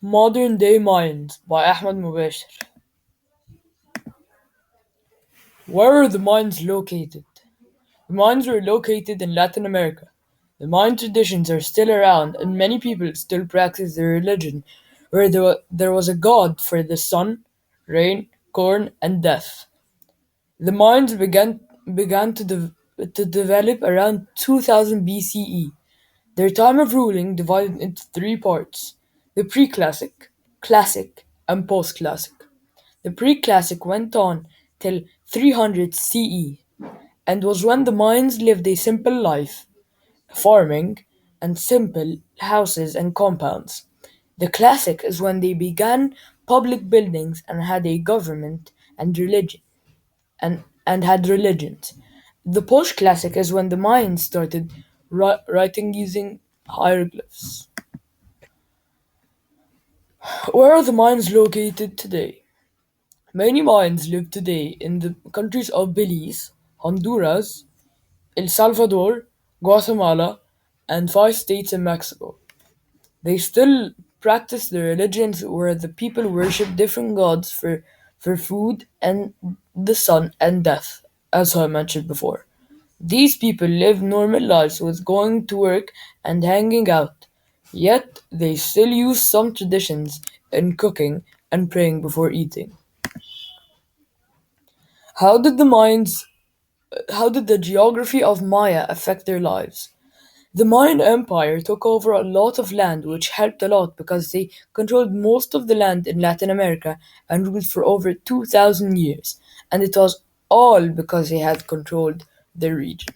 Modern Day Mayans by Ahmed Mubashir. Where are the Mayans located? The Mayans were located in Latin America. The Mayan traditions are still around, and many people still practice their religion, where there was a god for the sun, rain, corn, and death. The Mayans began to develop around 2000 BCE. Their time of ruling divided into three parts: the pre-classic, classic, and post-classic. The pre-classic went on till 300 CE and was when the Mayans lived a simple life, farming and simple houses and compounds. The classic is when they began public buildings and had a government and religion and had religions. The post-classic is when the Mayans started writing using hieroglyphs. Where are the Mayans located today? Many Mayans live today in the countries of Belize, Honduras, El Salvador, Guatemala, and five states in Mexico. They still practice their religions where the people worship different gods for food and the sun and death, as I mentioned before. These people live normal lives with going to work and hanging out, yet they still use some traditions in cooking and praying before eating. How did the Mayans how did the geography of Maya affect their lives? The Mayan Empire took over a lot of land, which helped a lot because they controlled most of the land in Latin America and ruled for over 2,000 years, and it was all because they had controlled the region.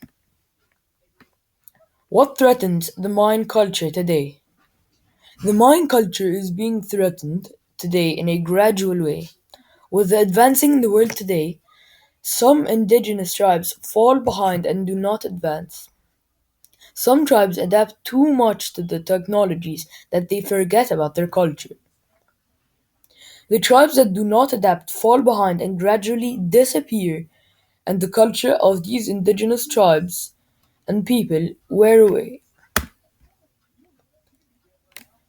What threatens the Mayan culture today? The Mayan culture is being threatened today in a gradual way. With the advancing in the world today, some indigenous tribes fall behind and do not advance. Some tribes adapt too much to the technologies that they forget about their culture. The tribes that do not adapt fall behind and gradually disappear, and the culture of these indigenous tribes and people wear away.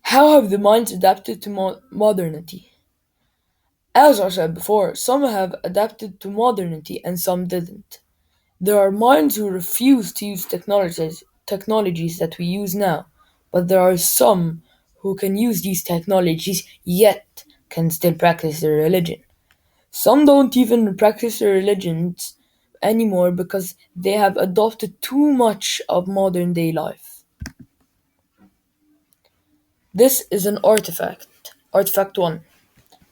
How have the minds adapted to modernity? As I said before, some have adapted to modernity and some didn't. There are minds who refuse to use technologies that we use now, but there are some who can use these technologies yet can still practice their religion. Some don't even practice their religions anymore because they have adopted too much of modern day life. This is an artifact. Artifact 1.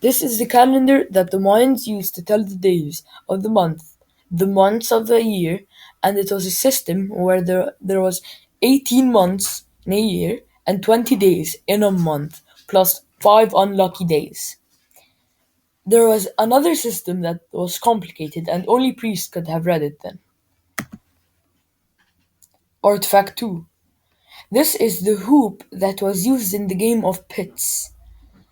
This is the calendar that the Mayans used to tell the days of the month, the months of the year, and it was a system where there was 18 months in a year and 20 days in a month, plus 5 unlucky days. There was another system that was complicated and only priests could have read it then. Artifact 2. This is the hoop that was used in the game of pits.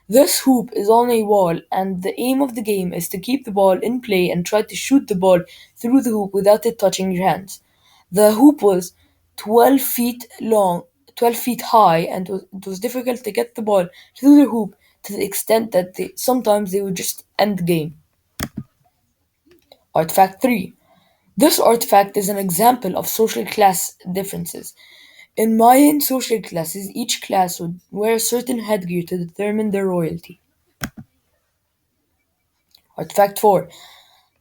This hoop is on a wall, and the aim of the game is to keep the ball in play and try to shoot the ball through the hoop without it touching your hands. The hoop was 12 feet long, 12 feet high, and it was difficult to get the ball through the hoop to the extent that sometimes they would just end the game. Artifact 3. This artifact is an example of social class differences. In Mayan social classes, each class would wear certain headgear to determine their royalty. Artifact 4.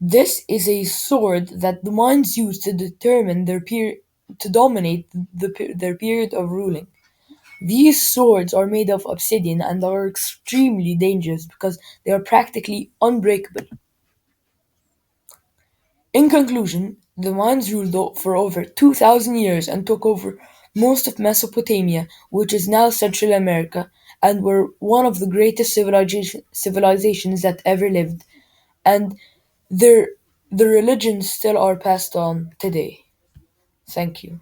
This is a sword that the Mayans used to determine to dominate their period of ruling. These swords are made of obsidian and are extremely dangerous because they are practically unbreakable. In conclusion, the Mayans ruled for over 2,000 years and took over most of Mesopotamia, which is now Central America, and were one of the greatest civilizations that ever lived, and their religions still are passed on today. Thank you.